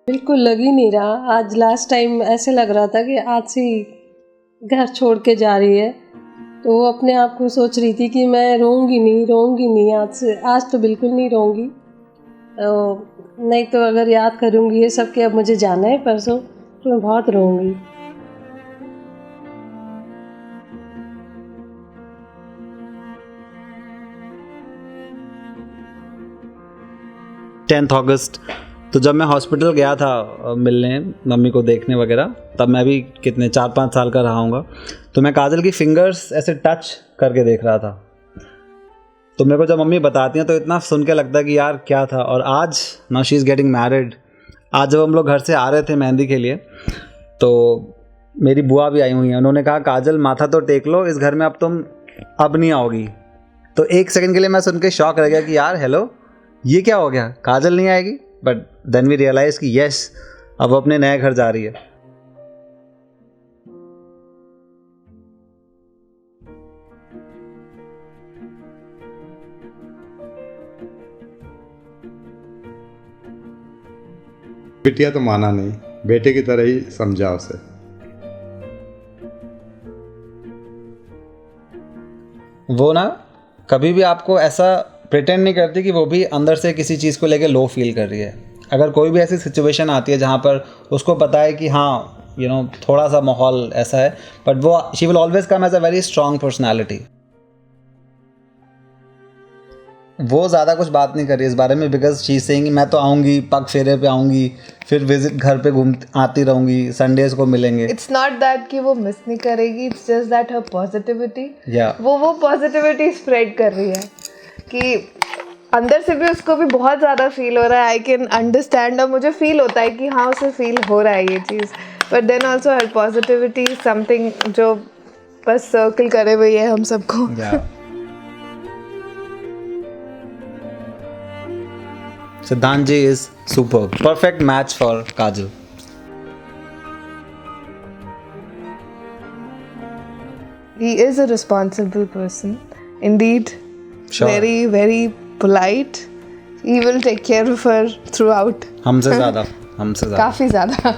बिल्कुल लग ही नहीं रहा। आज लास्ट टाइम ऐसे लग रहा था कि आज से ही घर छोड़ के जा रही है, तो वो अपने आप को सोच रही थी कि मैं रोऊंगी नहीं आज से, आज तो बिल्कुल नहीं रोऊंगी। नहीं तो अगर याद करूंगी ये सब कि अब मुझे जाना है परसों, तो मैं बहुत रोऊंगी। 10th अगस्त, तो जब मैं हॉस्पिटल गया था मिलने मम्मी को देखने वगैरह, तब मैं भी कितने 4-5 साल का रहा हूँगा। तो मैं काजल की फिंगर्स ऐसे टच करके देख रहा था। तो मेरे को जब मम्मी बताती हैं तो इतना सुन के लगता है कि यार क्या था। और आज now she is getting married. आज जब हम लोग घर से आ रहे थे मेहंदी के लिए, तो मेरी बुआ भी आई हुई हैं। उन्होंने कहा काजल माथा तो टेक लो, इस घर में अब तुम अब नहीं आओगी। तो एक सेकंड के लिए मैं सुन के शॉक रह गया कि यार हेलो, ये क्या हो गया, काजल नहीं आएगी। बट देन वी रियलाइज कि यस, अब वो अपने नए घर जा रही है। बिटिया तो माना नहीं, बेटे की तरह ही समझा उसे। वो ना कभी भी आपको ऐसा प्रिटेंड नहीं करती कि वो भी अंदर से किसी चीज़ को लेके लो फील कर रही है। अगर कोई भी ऐसी सिचुएशन आती है जहाँ पर उसको पता है कि हाँ थोड़ा सा माहौल ऐसा है, बट वो she will always come as a very strong personality. वो ज़्यादा कुछ बात नहीं कर रही इस बारे में, बिकॉज शी सेइंग मैं तो आऊँगी, पग फेरे पे आऊँगी, फिर विजिट घर पे आती रहूँगी, संडेज को मिलेंगे। इट्स नॉट दैट कि वो मिस नहीं करेगी, it's just that her positivity, वो पॉजिटिविटी स्प्रेड कर रही है कि अंदर से भी उसको भी बहुत ज़्यादा फील हो रहा है। आई कैन अंडरस्टैंड, और मुझे फील होता है कि हाँ उसे फील हो रहा है ये चीज़। But then also her positivity something जो बस सर्कल करे हुई है हम सबको। Siddhant ji is superb. Perfect match for Kajal. He is a responsible person. Indeed. Sure. Very, very polite. He will take care of her throughout. हमसे ज़्यादा काफ़ी ज़्यादा।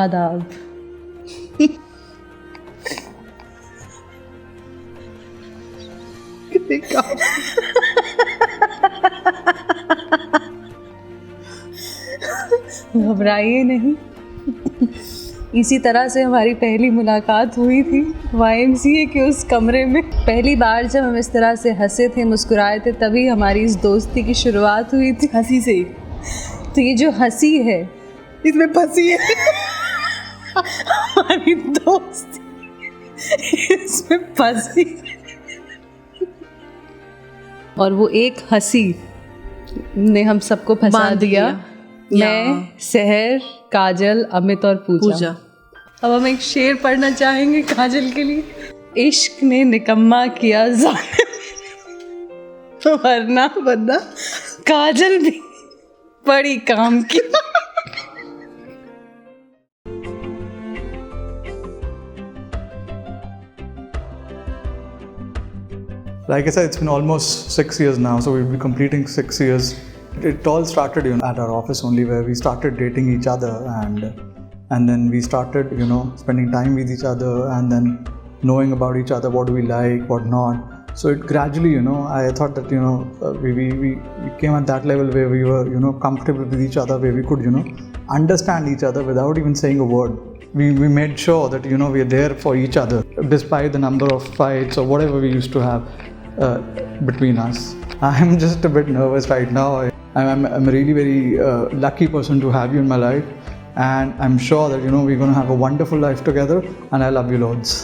आदाब। घबराइए नहीं। इसी तरह से हमारी पहली मुलाकात हुई थी YMCA के उस कमरे में। पहली बार जब हम इस तरह से हंसे थे, मुस्कुराए थे, तभी हमारी इस दोस्ती की शुरुआत हुई थी, हंसी से। तो ये जो हंसी है इसमें फंसी है हमारी दोस्ती इसमें फंसी। और वो एक हंसी ने हम सबको फंसा दिया। मैं, सहर, काजल, अमित और पूजा। अब हम एक शेर पढ़ना चाहेंगे काजल के लिए। इश्क ने निकम्मा किया जालिम, वरना काजल भी बड़ी काम की। Like I said, it's been almost 6 years now, so we'll be completing 6 years. It all started, at our office only, where we started dating each other, and then we started, spending time with each other, and then knowing about each other, what do we like, what not. So it gradually, I thought that, we came at that level where we were, comfortable with each other, where we could, understand each other without even saying a word. We made sure that, we are there for each other, despite the number of fights or whatever we used to have between us. I'm just a bit nervous right now. I'm a really very lucky person to have you in my life, and I'm sure that, we're going to have a wonderful life together, and I love you loads.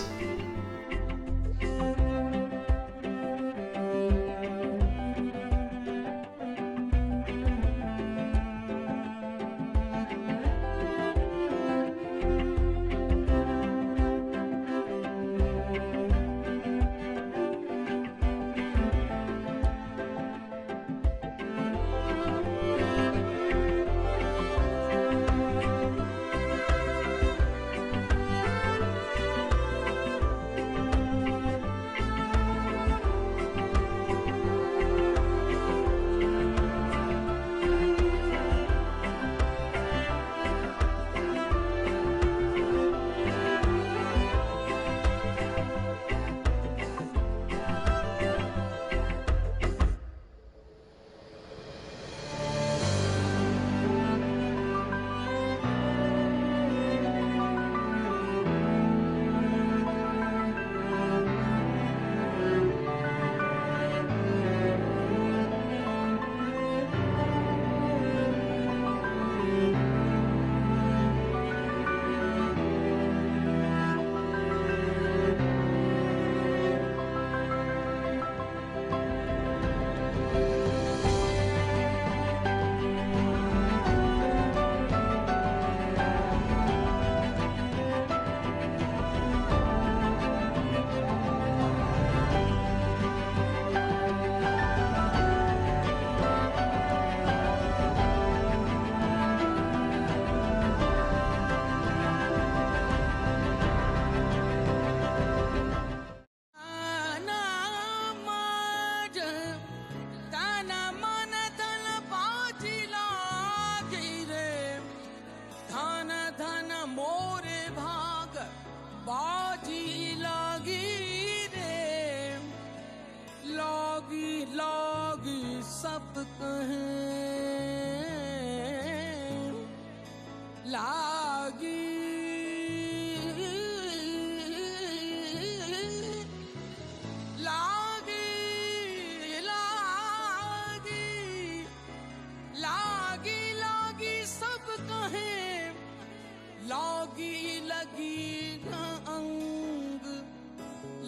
जोगी लगी न अंग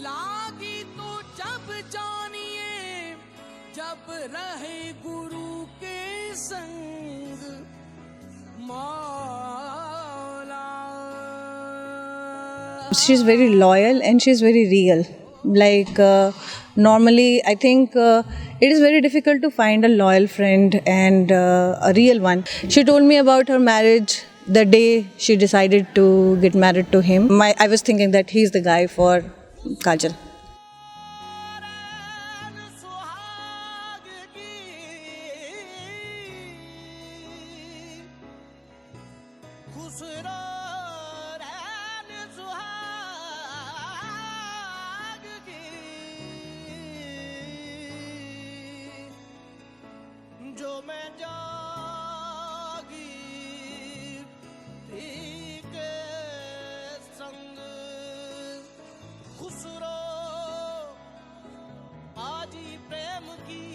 लागी तो जब जानिए जब रहे गुरु के संग मौला. She's very loyal and she's very real. Like normally I think it is very difficult to find a loyal friend and a real one. She told me about her marriage the day she decided to get married to him. I was thinking that he's the guy for Kajal. जो मैं जागी थी के संग खुसरो बाजी प्रेम की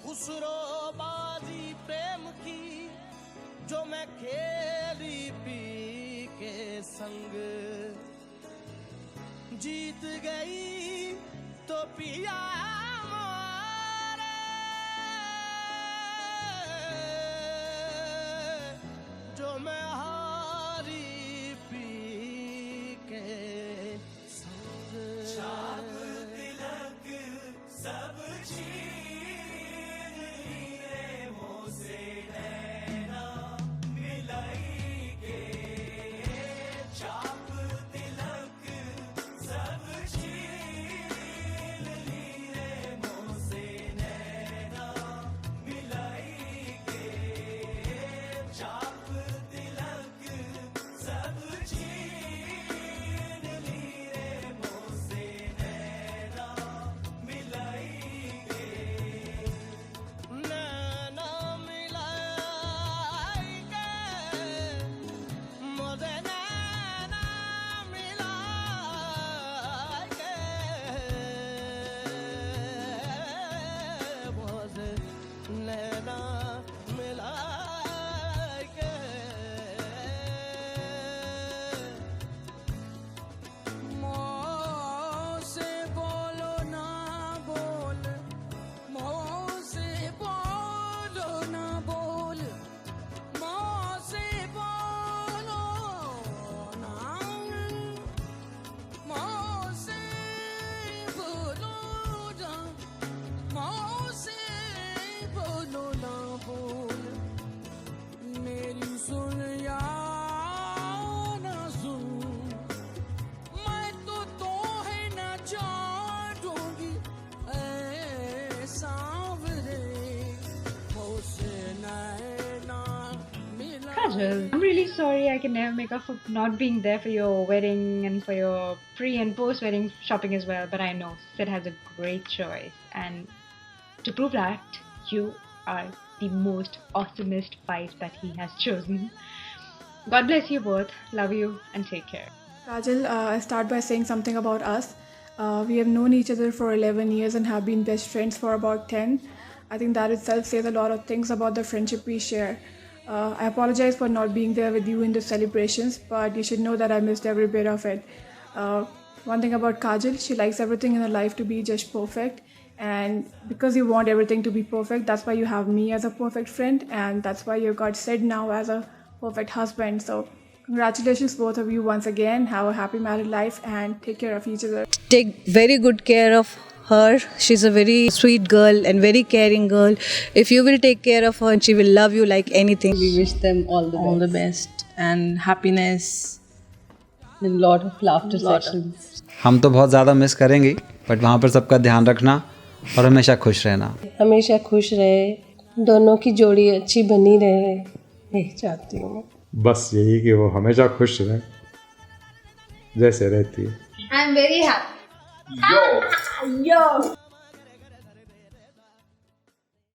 खुसरो बाजी प्रेम की जो मैं खेली पी के संग जीत गई तो पिया जो मैं हारी पी के संग छाप तिलक सब छीन लिए मुझसे नैना मिलाई के छाप तिलक सब छीन लिए मुझसे नैना मिलाई के छाप I'm really sorry I can never make up for not being there for your wedding and for your pre and post wedding shopping as well, but I know Sid has a great choice, and to prove that, you are the most awesomest wife that he has chosen. God bless you both, love you and take care. Kajal, I start by saying something about us. We have known each other for 11 years and have been best friends for about 10. I think that itself says a lot of things about the friendship we share. I apologize for not being there with you in the celebrations, but you should know that I missed every bit of it. One thing about Kajal, she likes everything in her life to be just perfect, and because you want everything to be perfect, that's why you have me as a perfect friend, and that's why you got Sid now as a perfect husband. So congratulations both of you once again. Have a happy married life and take care of each other. Take very good care of her. She's a very sweet girl and very caring girl. If you will take care of her, she will love you like anything. We wish them all the best and happiness and lot of laughter sessions. हम तो बहुत ज़्यादा miss करेंगे, but वहाँ पर सबका ध्यान रखना और हमेशा खुश रहना. हमेशा खुश रहे, दोनों की जोड़ी अच्छी बनी रहे, यही चाहती हूँ. बस यही कि वो हमेशा खुश रहे जैसे रहती है. I'm very happy. Yo!